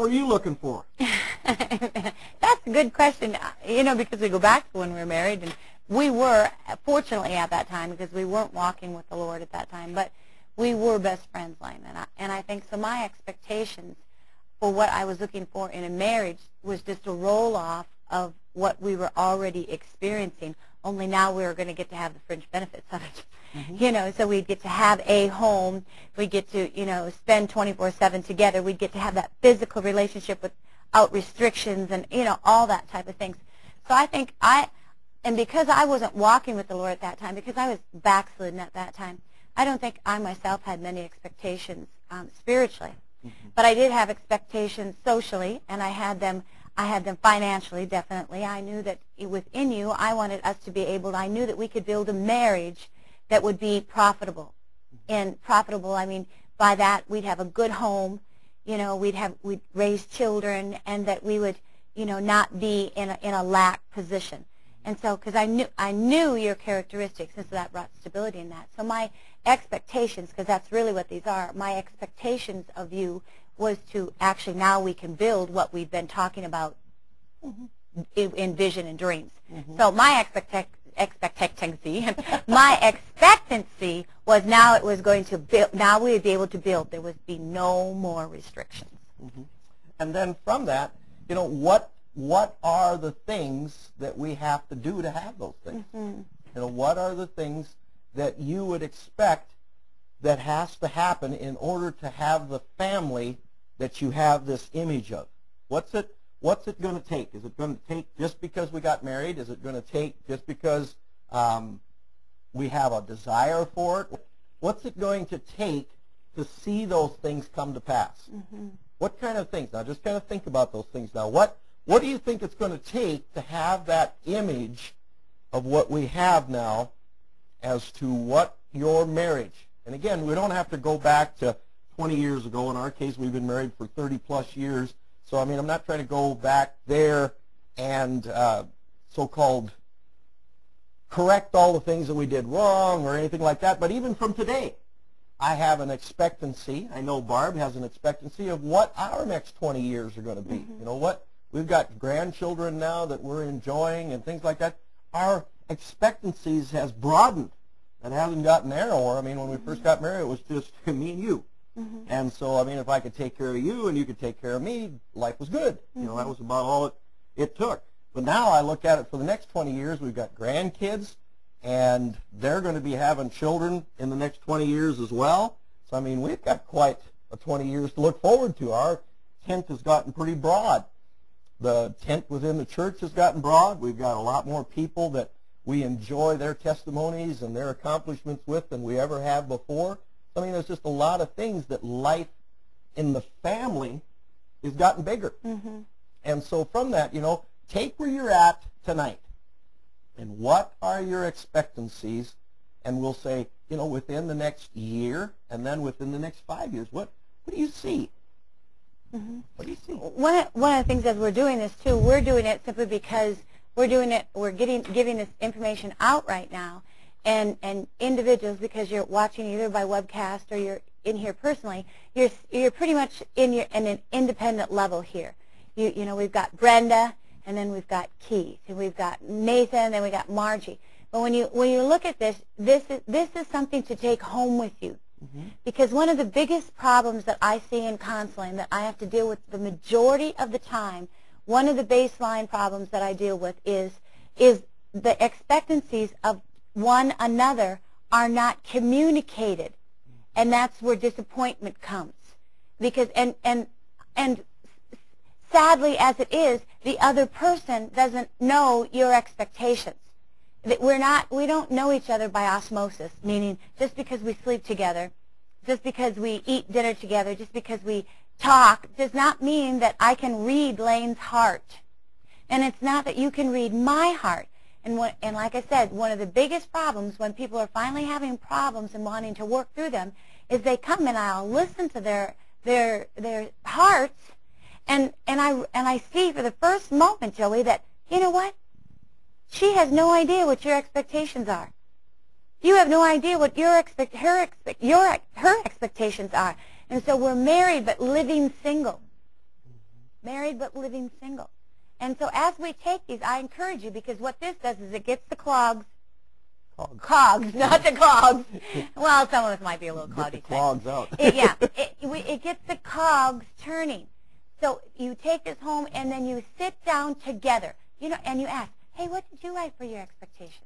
What are you looking for? That's a good question, you know, because we go back to when we were married, and we were, fortunately at that time, because we weren't walking with the Lord at that time, but we were best friends, Lane, and I think so my expectations for what I was looking for in a marriage was just a roll-off of what we were already experiencing, only now we were going to get to have the fringe benefits of it. Mm-hmm. You know, so we'd get to have a home, we'd get to, you know, spend 24/7 together, we'd get to have that physical relationship without restrictions and, you know, all that type of things. So I think and because I wasn't walking with the Lord at that time, because I was backslidden at that time, I don't think I myself had many expectations spiritually. Mm-hmm. But I did have expectations socially, and I had them financially, definitely. I knew that within you, I wanted us to be able, I knew that we could build a marriage that would be profitable. Mm-hmm. And profitable, I mean, by that, we'd have a good home, you know, we'd raise children, and that we would, you know, not be in a lack position. And so, because I knew your characteristics, and so that brought stability in that. So my expectations, because that's really what these are, my expectations of you was to actually, now we can build what we've been talking about. Mm-hmm. in vision and dreams. Mm-hmm. So my expectancy was now it was going to build, now we would be able to build. There would be no more restrictions. Mm-hmm. And then from that, you know, what are the things that we have to do to have those things? Mm-hmm. You know, what are the things that you would expect that has to happen in order to have the family that you have this image of? What's it going to take? Is it going to take just because we got married? Is it going to take just because we have a desire for it? What's it going to take to see those things come to pass? Mm-hmm. What kind of things? Now, just kind of think about those things now. What do you think it's going to take to have that image of what we have now as to what your marriage? And again, we don't have to go back to 20 years ago. In our case, we've been married for 30-plus years. So, I mean, I'm not trying to go back there and so-called correct all the things that we did wrong or anything like that. But even from today, I have an expectancy. I know Barb has an expectancy of what our next 20 years are going to be. Mm-hmm. You know what? We've got grandchildren now that we're enjoying and things like that. Our expectancies has broadened. It hasn't gotten narrower. I mean, when we first got married, it was just me and you. Mm-hmm. And so, I mean, if I could take care of you and you could take care of me, life was good. Mm-hmm. You know, that was about all it took. But now I look at it for the next 20 years. We've got grandkids, and they're going to be having children in the next 20 years as well. So, I mean, we've got quite a 20 years to look forward to. Our tent has gotten pretty broad. The tent within the church has gotten broad. We've got a lot more people that we enjoy their testimonies and their accomplishments with than we ever have before. I mean, there's just a lot of things that life in the family has gotten bigger. Mm-hmm. And so from that, you know, take where you're at tonight and what are your expectancies, and we'll say, you know, within the next year and then within the next 5 years, what do you see? Mm-hmm. What do you see? One of the things as we're doing this too, we're doing it simply because we're giving this information out right now, and individuals, because you're watching either by webcast or you're in here personally, you're pretty much in an independent level here. You know, we've got Brenda, and then we've got Keith, and we've got Nathan, and then we got Margie. But when you look at this is something to take home with you. Mm-hmm. Because one of the biggest problems that I see in counseling that I have to deal with the majority of the time, one of the baseline problems that I deal with is the expectancies of one another are not communicated, and that's where disappointment comes. Because and sadly as it is, the other person doesn't know your expectations. We don't know each other by osmosis, meaning just because we sleep together, just because we eat dinner together, just because we talk, does not mean that I can read Lane's heart. And it's not that you can read my heart. And like I said, one of the biggest problems when people are finally having problems and wanting to work through them is they come and I'll listen to their hearts, and I see for the first moment, Joey, that, you know what? She has no idea what your expectations are. You have no idea what her expectations are. And so we're married but living single. married but living single. And so as we take these, I encourage you, because what this does is it gets the cogs, not the clogs. Well, some of us might be a little cloudy. Get the clogs out. It gets the cogs turning. So you take this home, and then you sit down together, and you ask, hey, what did you write for your expectations?